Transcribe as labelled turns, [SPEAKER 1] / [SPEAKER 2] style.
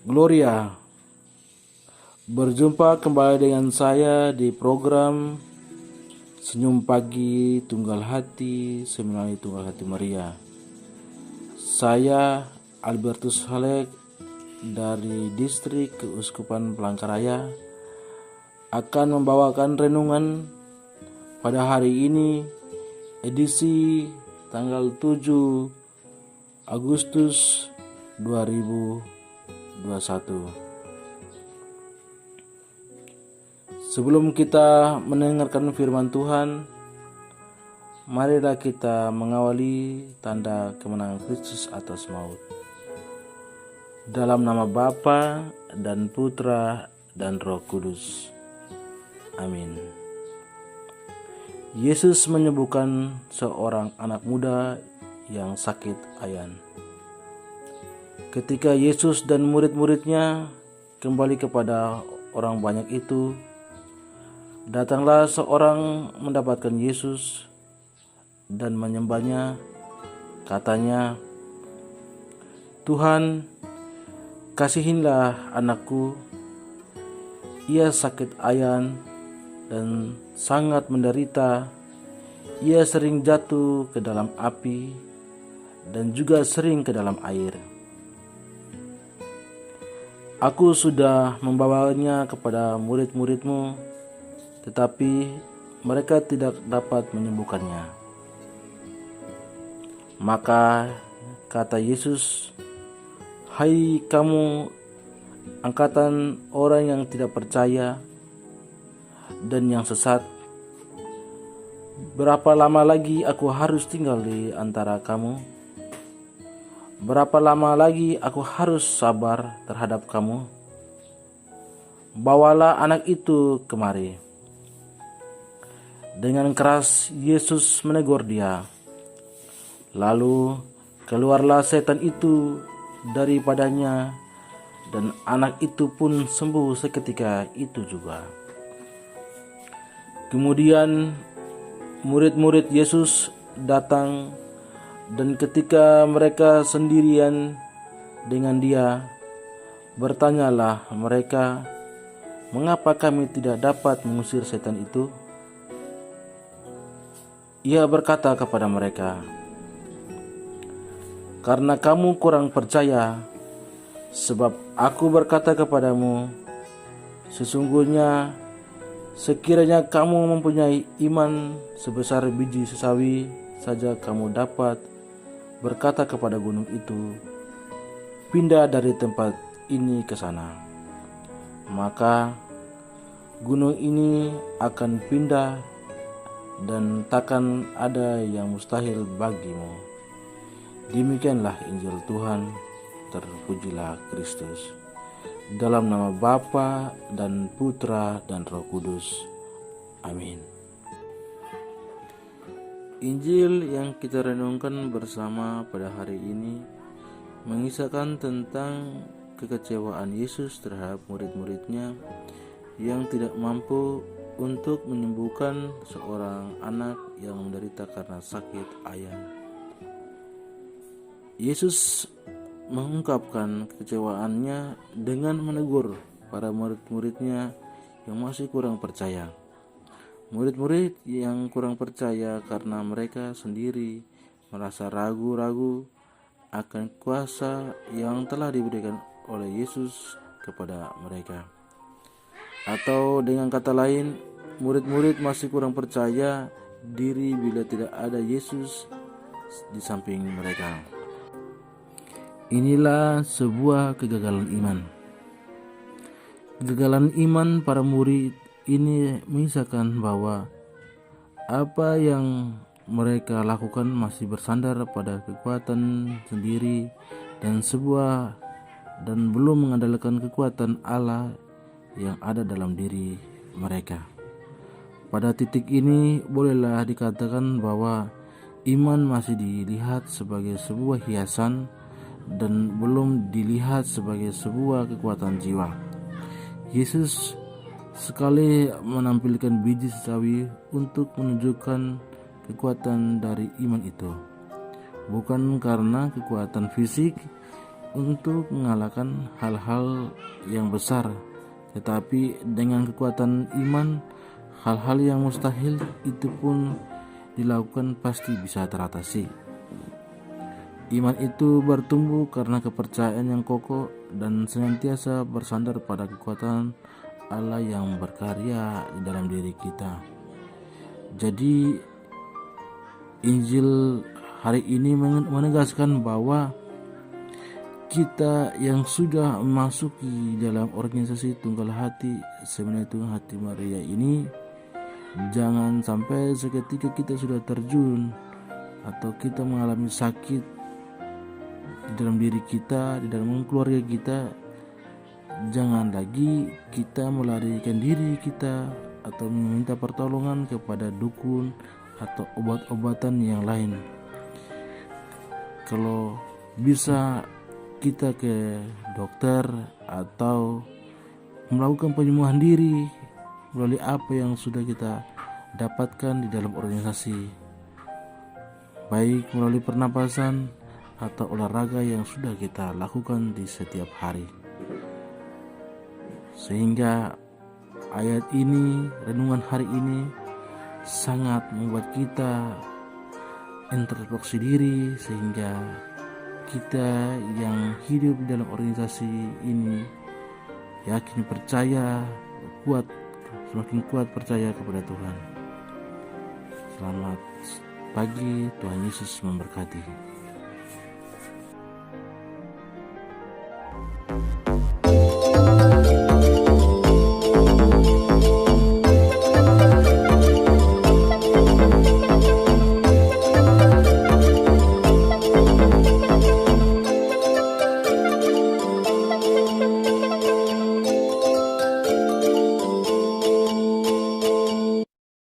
[SPEAKER 1] Gloria, berjumpa kembali dengan saya di program Senyum Pagi Tunggal Hati Seminari Tunggal Hati Maria. Saya Albertus Halek dari Distrik Keuskupan Palangkaraya akan membawakan renungan pada hari ini, edisi tanggal 7 Agustus 2021. Sebelum kita mendengarkan firman Tuhan, marilah kita mengawali tanda kemenangan Kristus atas maut. Dalam nama Bapa dan Putra dan Roh Kudus. Amin. Yesus menyembuhkan seorang anak muda yang sakit ayan. Ketika Yesus dan murid-muridnya kembali kepada orang banyak itu, datanglah seorang mendapatkan Yesus dan menyembahnya. Katanya, "Tuhan, kasihilah anakku. Ia sakit ayan dan sangat menderita. Ia sering jatuh ke dalam api dan juga sering ke dalam air. Aku sudah membawanya kepada murid-muridmu, tetapi mereka tidak dapat menyembuhkannya." Maka kata Yesus, "Hai kamu angkatan orang yang tidak percaya dan yang sesat, berapa lama lagi aku harus tinggal di antara kamu? Berapa lama lagi aku harus sabar terhadap kamu? Bawalah anak itu kemari." Dengan keras Yesus menegur dia. Lalu keluarlah setan itu daripadanya, dan anak itu pun sembuh seketika itu juga. Kemudian murid-murid Yesus datang, dan ketika mereka sendirian dengan dia, bertanyalah mereka, "Mengapa kami tidak dapat mengusir setan itu?" Ia berkata kepada mereka, "Karena kamu kurang percaya, sebab aku berkata kepadamu, sesungguhnya sekiranya kamu mempunyai iman sebesar biji sesawi saja, kamu dapat berkata kepada gunung itu, 'Pindah dari tempat ini ke sana,' maka gunung ini akan pindah, dan takkan ada yang mustahil bagimu." Demikianlah Injil Tuhan. Terpujilah Kristus. Dalam nama Bapa dan Putra dan Roh Kudus. Amin. Injil yang kita renungkan bersama pada hari ini mengisahkan tentang kekecewaan Yesus terhadap murid-muridnya yang tidak mampu untuk menyembuhkan seorang anak yang menderita karena sakit ayan. Yesus mengungkapkan kekecewaannya dengan menegur para murid-muridnya yang masih kurang percaya. Murid-murid yang kurang percaya karena mereka sendiri merasa ragu-ragu akan kuasa yang telah diberikan oleh Yesus kepada mereka. Atau dengan kata lain, murid-murid masih kurang percaya diri bila tidak ada Yesus di samping mereka. Inilah sebuah kegagalan iman. Kegagalan iman para murid ini mengisahkan bahwa apa yang mereka lakukan masih bersandar pada kekuatan sendiri dan belum mengandalkan kekuatan Allah yang ada dalam diri mereka. Pada titik ini bolehlah dikatakan bahwa iman masih dilihat sebagai sebuah hiasan dan belum dilihat sebagai sebuah kekuatan jiwa. Yesus sekali menampilkan biji sesawi untuk menunjukkan kekuatan dari iman itu, bukan karena kekuatan fisik untuk mengalahkan hal-hal yang besar, tetapi dengan kekuatan iman, hal-hal yang mustahil itu pun dilakukan pasti bisa teratasi. Iman itu bertumbuh karena kepercayaan yang kokoh dan senantiasa bersandar pada kekuatan Allah yang berkarya di dalam diri kita. Jadi Injil hari ini menegaskan bahwa kita yang sudah memasuki dalam organisasi Tunggal Hati Seminari Tunggal Hati Maria ini, jangan sampai seketika kita sudah terjun atau kita mengalami sakit di dalam diri kita, di dalam keluarga kita, jangan lagi kita melarikan diri kita atau meminta pertolongan kepada dukun atau obat-obatan yang lain. Kalau bisa kita ke dokter atau melakukan penyembuhan diri melalui apa yang sudah kita dapatkan di dalam organisasi, baik melalui pernapasan atau olahraga yang sudah kita lakukan di setiap hari. Sehingga ayat ini, renungan hari ini sangat membuat kita introspeksi diri, sehingga kita yang hidup di dalam organisasi ini yakin percaya, semakin kuat percaya kepada Tuhan. Selamat pagi, Tuhan Yesus memberkati.